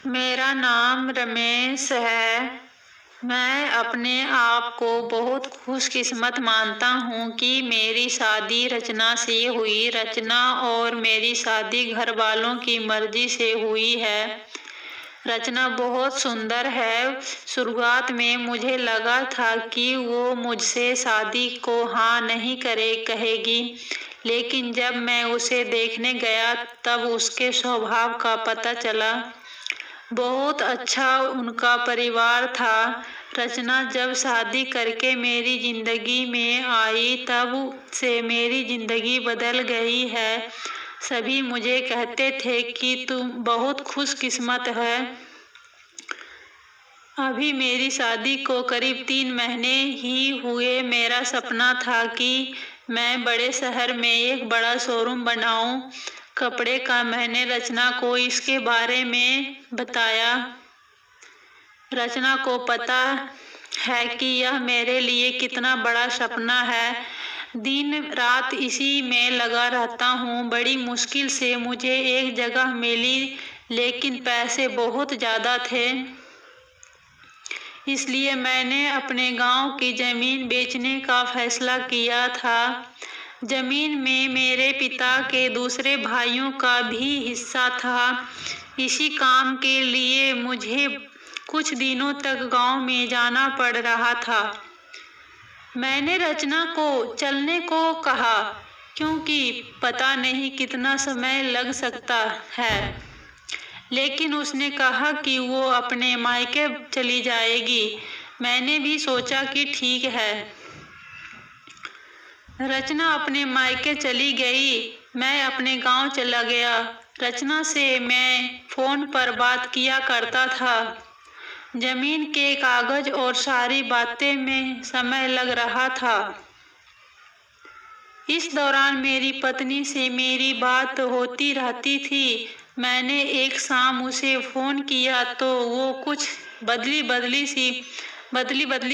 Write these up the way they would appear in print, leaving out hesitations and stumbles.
मेरा नाम रमेश है। मैं अपने आप को बहुत खुशकिस्मत मानता हूँ कि मेरी शादी रचना से हुई। रचना और मेरी शादी घर वालों की मर्जी से हुई है। रचना बहुत सुंदर है। शुरुआत में मुझे लगा था कि वो मुझसे शादी को हाँ नहीं कहेगी, लेकिन जब मैं उसे देखने गया तब उसके स्वभाव का पता चला। बहुत अच्छा उनका परिवार था। रचना जब शादी करके मेरी जिंदगी में आई तब से मेरी जिंदगी बदल गई है। सभी मुझे कहते थे कि तुम बहुत खुशकिस्मत है। अभी मेरी शादी को करीब 3 महीने ही हुए। मेरा सपना था कि मैं बड़े शहर में एक बड़ा शोरूम बनाऊं कपड़े का। मैंने रचना को इसके बारे में बताया। रचना को पता है कि यह मेरे लिए कितना बड़ा सपना है। दिन रात इसी में लगा रहता हूँ। बड़ी मुश्किल से मुझे एक जगह मिली, लेकिन पैसे बहुत ज़्यादा थे। इसलिए मैंने अपने गांव की ज़मीन बेचने का फैसला किया था। ज़मीन में मेरे पिता के दूसरे भाइयों का भी हिस्सा था। इसी काम के लिए मुझे कुछ दिनों तक गांव में जाना पड़ रहा था। मैंने रचना को चलने को कहा, क्योंकि पता नहीं कितना समय लग सकता है, लेकिन उसने कहा कि वो अपने मायके चली जाएगी। मैंने भी सोचा कि ठीक है। रचना अपने मायके चली गई। मैं अपने गांव चला गया। रचना से मैं फोन पर बात किया करता था। जमीन के कागज और सारी बातें में समय लग रहा था। इस दौरान मेरी पत्नी से मेरी बात होती रहती थी। मैंने एक शाम उसे फोन किया तो वो कुछ बदली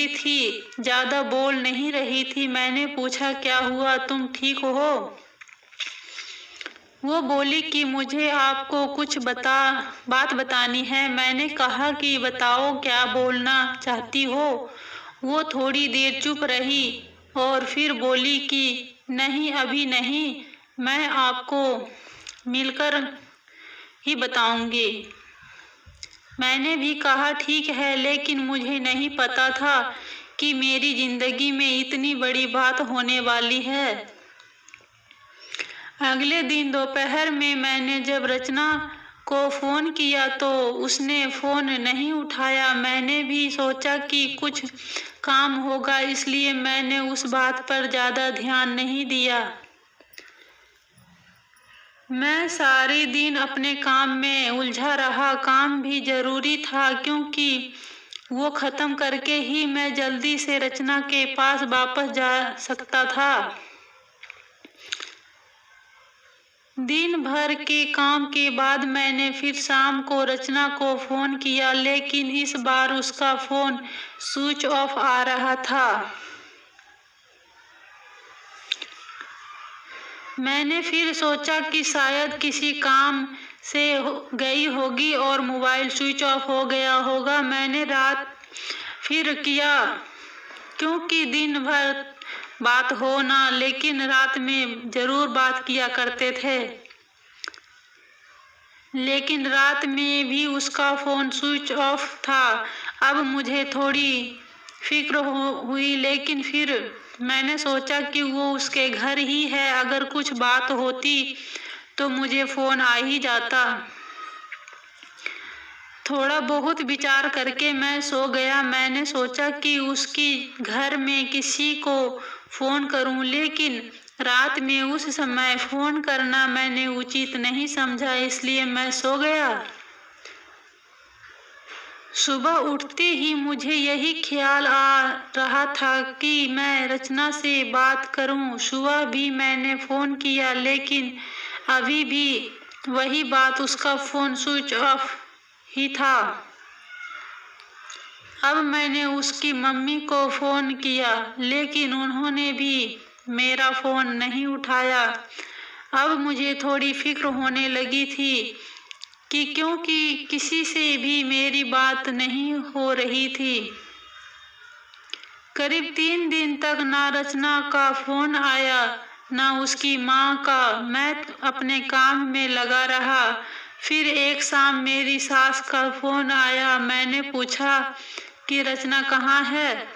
थी, ज्यादा बोल नहीं रही थी। मैंने पूछा, क्या हुआ, तुम ठीक हो? वो बोली कि मुझे आपको कुछ बात बतानी है। मैंने कहा कि बताओ, क्या बोलना चाहती हो? वो थोड़ी देर चुप रही और फिर बोली कि नहीं, अभी नहीं, मैं आपको मिलकर ही बताऊंगी। मैंने भी कहा ठीक है, लेकिन मुझे नहीं पता था कि मेरी जिंदगी में इतनी बड़ी बात होने वाली है। अगले दिन दोपहर में मैंने जब रचना को फोन किया तो उसने फोन नहीं उठाया। मैंने भी सोचा कि कुछ काम होगा, इसलिए मैंने उस बात पर ज्यादा ध्यान नहीं दिया। मैं सारे दिन अपने काम में उलझा रहा। काम भी जरूरी था, क्योंकि वो खत्म करके ही मैं जल्दी से रचना के पास वापस जा सकता था। दिन भर के काम के बाद मैंने फिर शाम को रचना को फोन किया, लेकिन इस बार उसका फोन स्विच ऑफ आ रहा था। मैंने फिर सोचा कि शायद किसी काम से गई होगी और मोबाइल स्विच ऑफ हो गया होगा। मैंने रात फिर किया, क्योंकि दिन भर बात हो ना, लेकिन रात में जरूर बात किया करते थे। लेकिन रात में भी उसका फोन स्विच ऑफ था। अब मुझे थोड़ी फिक्र हुई, लेकिन फिर मैंने सोचा कि वो उसके घर ही है। अगर कुछ बात होती तो मुझे फोन आ ही जाता। थोड़ा बहुत विचार करके मैं सो गया। मैंने सोचा कि उसकी घर में किसी को फोन करूं, लेकिन रात में उस समय फोन करना मैंने उचित नहीं समझा, इसलिए मैं सो गया। सुबह उठते ही मुझे यही ख्याल आ रहा था कि मैं रचना से बात करूं। सुबह भी मैंने फोन किया, लेकिन अभी भी वही बात, उसका फोन स्विच ऑफ ही था। अब मैंने उसकी मम्मी को फोन किया, लेकिन उन्होंने भी मेरा फोन नहीं उठाया। अब मुझे थोड़ी फिक्र होने लगी थी कि क्योंकि किसी से भी मेरी बात नहीं हो रही थी। करीब 3 दिन तक ना रचना का फोन आया ना उसकी माँ का। मैं अपने काम में लगा रहा। फिर एक शाम मेरी सास का फोन आया। मैंने पूछा कि रचना कहाँ है।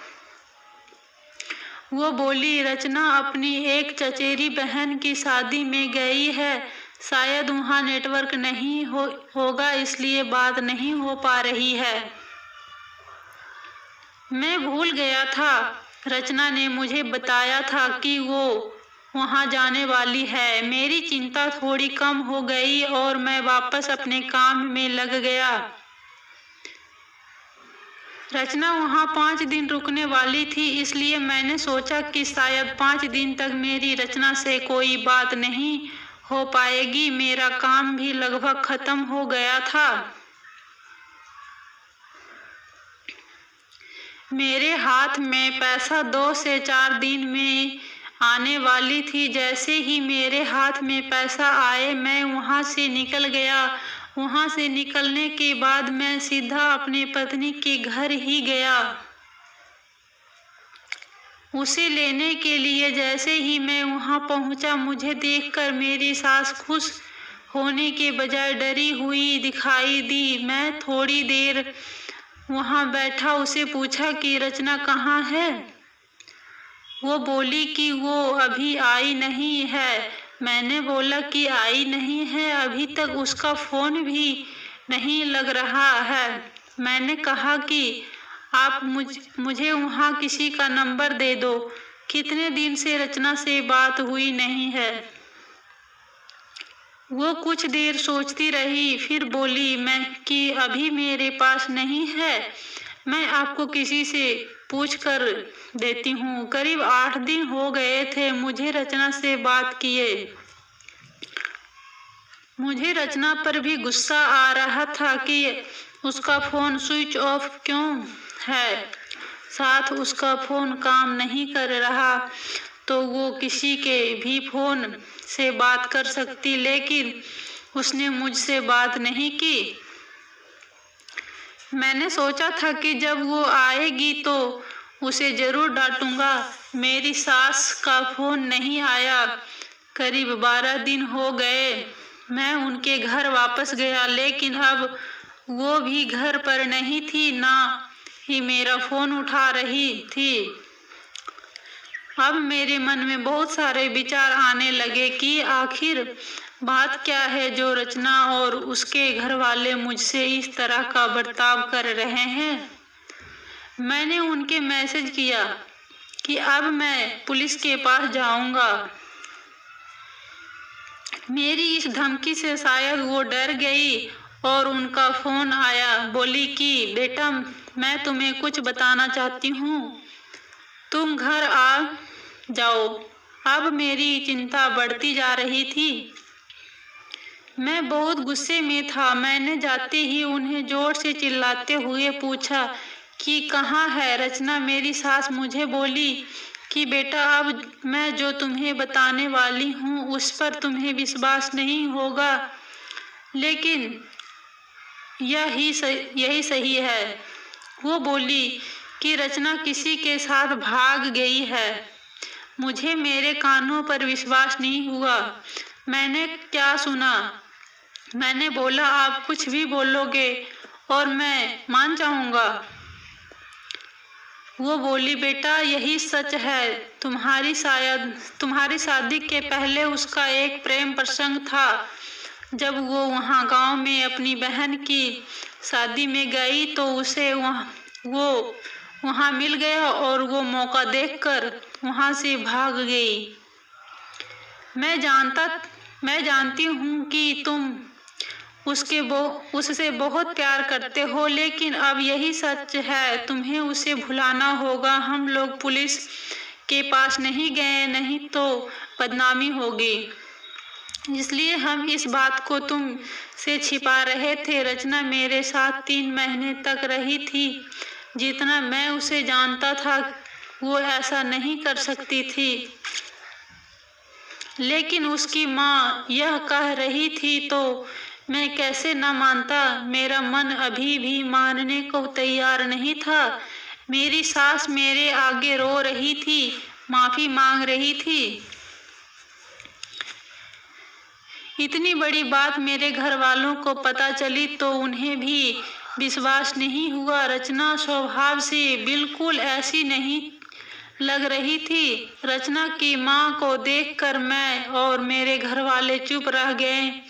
वो बोली, रचना अपनी एक चचेरी बहन की शादी में गई है। शायद वहाँ नेटवर्क नहीं होगा, इसलिए बात नहीं हो पा रही है। मैं भूल गया था। रचना ने मुझे बताया था कि वो वहाँ जाने वाली है। मेरी चिंता थोड़ी कम हो गई और मैं वापस अपने काम में लग गया। रचना वहाँ 5 दिन रुकने वाली थी, इसलिए मैंने सोचा कि शायद 5 दिन तक मेरी रचना से कोई बात नहीं हो पाएगी। मेरा काम भी लगभग खत्म हो गया था। मेरे हाथ में पैसा 2 से 4 दिन में आने वाली थी। जैसे ही मेरे हाथ में पैसा आए मैं वहाँ से निकल गया। वहाँ से निकलने के बाद मैं सीधा अपने पत्नी के घर ही गया। उसे लेने के लिए जैसे ही मैं वहाँ पहुँचा, मुझे देखकर मेरी सास खुश होने के बजाय डरी हुई दिखाई दी। मैं थोड़ी देर वहाँ बैठा, उसे पूछा कि रचना कहाँ है। वो बोली कि वो अभी आई नहीं है। मैंने बोला कि आई नहीं है, अभी तक उसका फोन भी नहीं लग रहा है। मैंने कहा कि आप मुझे वहाँ किसी का नंबर दे दो। कितने दिन से रचना से बात हुई नहीं है। वो कुछ देर सोचती रही, फिर बोली मैं कि अभी मेरे पास नहीं है, मैं आपको किसी से पूछ कर देती हूँ। करीब 8 दिन हो गए थे मुझे रचना से बात किए। मुझे रचना पर भी गुस्सा आ रहा था कि उसका फोन स्विच ऑफ क्यों है, साथ उसका फोन काम नहीं कर रहा तो वो किसी के भी फोन से बात कर सकती, लेकिन उसने मुझसे बात नहीं की। मैंने सोचा था कि जब वो आएगी तो उसे जरूर डांटूंगा। मेरी सास का फोन नहीं आया। करीब 12 दिन हो गए। मैं उनके घर वापस गया, लेकिन अब वो भी घर पर नहीं थी, ना ही मेरा फोन उठा रही थी। अब मेरे मन में बहुत सारे विचार आने लगे कि आखिर बात क्या है जो रचना और उसके घर वाले मुझसे इस तरह का बर्ताव कर रहे हैं। मैंने उनके मैसेज किया कि अब मैं पुलिस के पास जाऊंगा। मेरी इस धमकी से शायद वो डर गई और उनका फोन आया। बोली कि बेटा, मैं तुम्हें कुछ बताना चाहती हूँ, तुम घर आ जाओ। अब मेरी चिंता बढ़ती जा रही थी। मैं बहुत गुस्से में था। मैंने जाते ही उन्हें जोर से चिल्लाते हुए पूछा कि कहाँ है रचना। मेरी सास मुझे बोली कि बेटा, अब मैं जो तुम्हें बताने वाली हूँ उस पर तुम्हें विश्वास नहीं होगा, लेकिन यही सही है। वो बोली कि रचना किसी के साथ भाग गई है। मुझे मेरे कानों पर विश्वास नहीं हुआ। मैंने क्या सुना? मैंने बोला, आप कुछ भी बोलोगे और मैं मान जाऊंगा। वो बोली, बेटा यही सच है। तुम्हारी शादी के पहले उसका एक प्रेम प्रसंग था। जब वो वहाँ गांव में अपनी बहन की शादी में गई तो उसे वो वहाँ मिल गया और वो मौका देखकर वहाँ से भाग गई। मैं जानती हूँ कि तुम उससे बहुत प्यार करते हो, लेकिन अब यही सच है, तुम्हें उसे भुलाना होगा। हम लोग पुलिस के पास नहीं गए, नहीं तो बदनामी होगी, इसलिए हम इस बात को तुम से छिपा रहे थे। रचना मेरे साथ 3 महीने तक रही थी। जितना मैं उसे जानता था वो ऐसा नहीं कर सकती थी, लेकिन उसकी माँ यह कह रही थी तो मैं कैसे न मानता। मेरा मन अभी भी मानने को तैयार नहीं था। मेरी सास मेरे आगे रो रही थी, माफी मांग रही थी। इतनी बड़ी बात मेरे घर वालों को पता चली तो उन्हें भी विश्वास नहीं हुआ। रचना स्वभाव से बिल्कुल ऐसी नहीं लग रही थी। रचना की माँ को देखकर मैं और मेरे घर वाले चुप रह गए।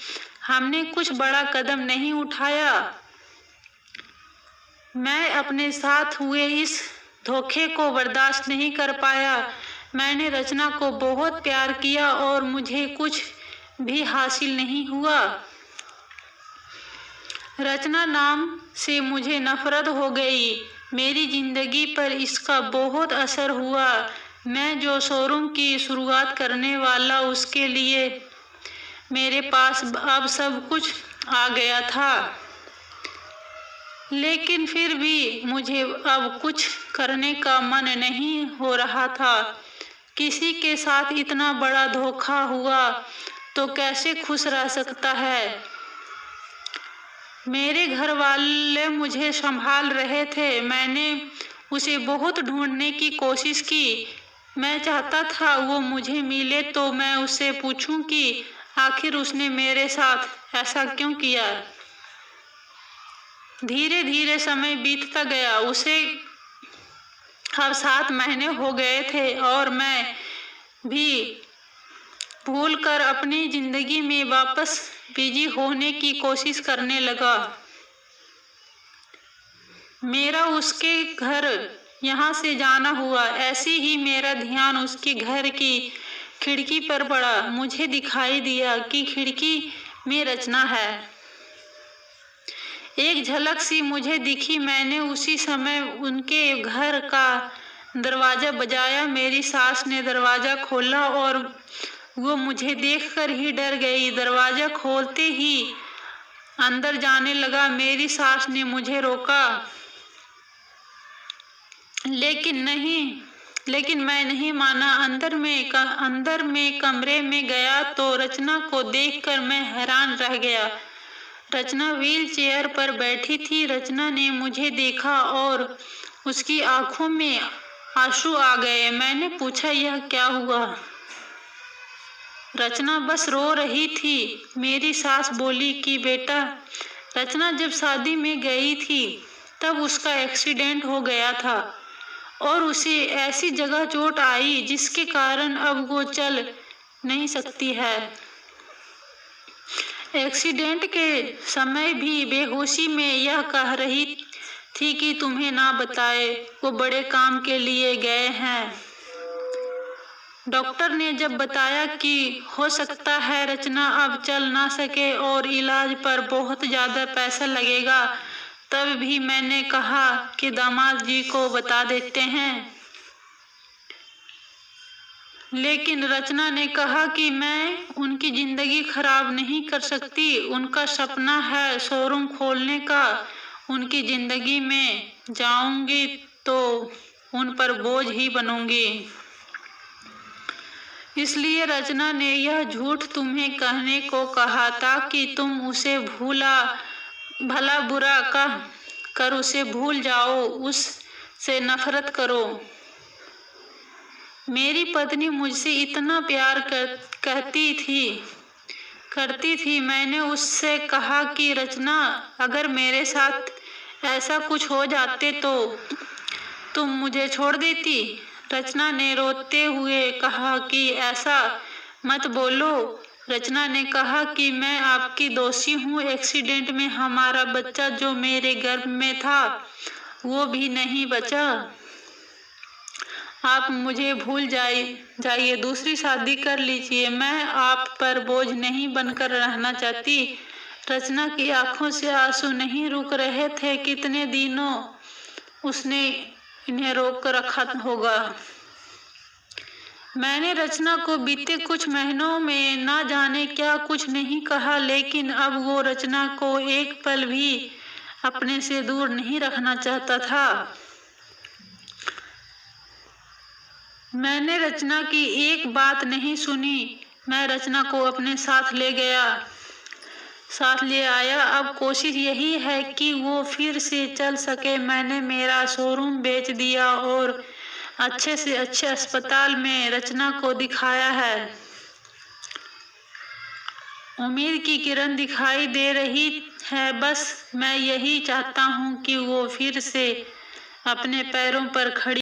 हमने कुछ बड़ा कदम नहीं उठाया। मैं अपने साथ हुए इस धोखे को बर्दाश्त नहीं कर पाया। मैंने रचना को बहुत प्यार किया और मुझे कुछ भी हासिल नहीं हुआ। रचना नाम से मुझे नफरत हो गई। मेरी जिंदगी पर इसका बहुत असर हुआ। मैं जो शोरूम की शुरुआत करने वाला, उसके लिए मेरे पास अब सब कुछ आ गया था, लेकिन फिर भी मुझे अब कुछ करने का मन नहीं हो रहा था। किसी के साथ इतना बड़ा धोखा हुआ तो कैसे खुश रह सकता है। मेरे घर वाले मुझे संभाल रहे थे। मैंने उसे बहुत ढूंढने की कोशिश की। मैं चाहता था वो मुझे मिले तो मैं उससे पूछूं कि आखिर उसने मेरे साथ ऐसा क्यों किया। धीरे धीरे समय बीतता गया। उसे अब 7 महीने हो गए थे और मैं भी भूलकर अपनी जिंदगी में वापस बिजी होने की कोशिश करने लगा। मेरा उसके घर यहाँ से जाना हुआ। ऐसे ही मेरा ध्यान उसके घर की खिड़की पर पड़ा। मुझे दिखाई दिया कि खिड़की में रचना है। एक झलक सी मुझे दिखी। मैंने उसी समय उनके घर का दरवाजा बजाया। मेरी सास ने दरवाजा खोला और वो मुझे देखकर ही डर गई। दरवाजा खोलते ही अंदर जाने लगा। मेरी सास ने मुझे रोका, लेकिन मैं नहीं माना। अंदर में कमरे में गया तो रचना को देखकर मैं हैरान रह गया। रचना व्हील चेयर पर बैठी थी। रचना ने मुझे देखा और उसकी आंखों में आंसू आ गए। मैंने पूछा, यह क्या हुआ? रचना बस रो रही थी। मेरी सास बोली कि बेटा, रचना जब शादी में गई थी तब उसका एक्सीडेंट हो गया था और उसे ऐसी जगह चोट आई जिसके कारण अब वो चल नहीं सकती है। एक्सीडेंट के समय भी बेहोशी में यह कह रही थी कि तुम्हें ना बताए, वो बड़े काम के लिए गए हैं। डॉक्टर ने जब बताया कि हो सकता है रचना अब चल ना सके और इलाज पर बहुत ज़्यादा पैसा लगेगा, तब भी मैंने कहा कि दामाद जी को बता देते हैं। लेकिन रचना ने कहा कि मैं उनकी जिंदगी खराब नहीं कर सकती। उनका सपना है शोरूम खोलने का। उनकी जिंदगी में जाऊंगी तो उन पर बोझ ही बनूंगी। इसलिए रचना ने यह झूठ तुम्हें कहने को कहा ताकि तुम उसे भला बुरा कह कर उसे भूल जाओ, उससे नफरत करो। मेरी पत्नी मुझसे इतना प्यार करती थी। मैंने उससे कहा कि रचना, अगर मेरे साथ ऐसा कुछ हो जाते तो तुम मुझे छोड़ देती। रचना ने रोते हुए कहा कि ऐसा मत बोलो। रचना ने कहा कि मैं आपकी दोषी हूँ। एक्सीडेंट में हमारा बच्चा जो मेरे गर्भ में था वो भी नहीं बचा। आप मुझे भूल जाइए, दूसरी शादी कर लीजिए। मैं आप पर बोझ नहीं बनकर रहना चाहती। रचना की आंखों से आंसू नहीं रुक रहे थे। कितने दिनों उसने इन्हें रोक कर रखा होगा। मैंने रचना को बीते कुछ महीनों में ना जाने क्या कुछ नहीं कहा, लेकिन अब वो रचना को एक पल भी अपने से दूर नहीं रखना चाहता था। मैंने रचना की एक बात नहीं सुनी। मैं रचना को अपने साथ ले गया। साथ ले आया। अब कोशिश यही है कि वो फिर से चल सके। मैंने मेरा शोरूम बेच दिया और अच्छे से अच्छे अस्पताल में रचना को दिखाया है। उम्मीद की किरण दिखाई दे रही है। बस मैं यही चाहता हूँ कि वो फिर से अपने पैरों पर खड़ी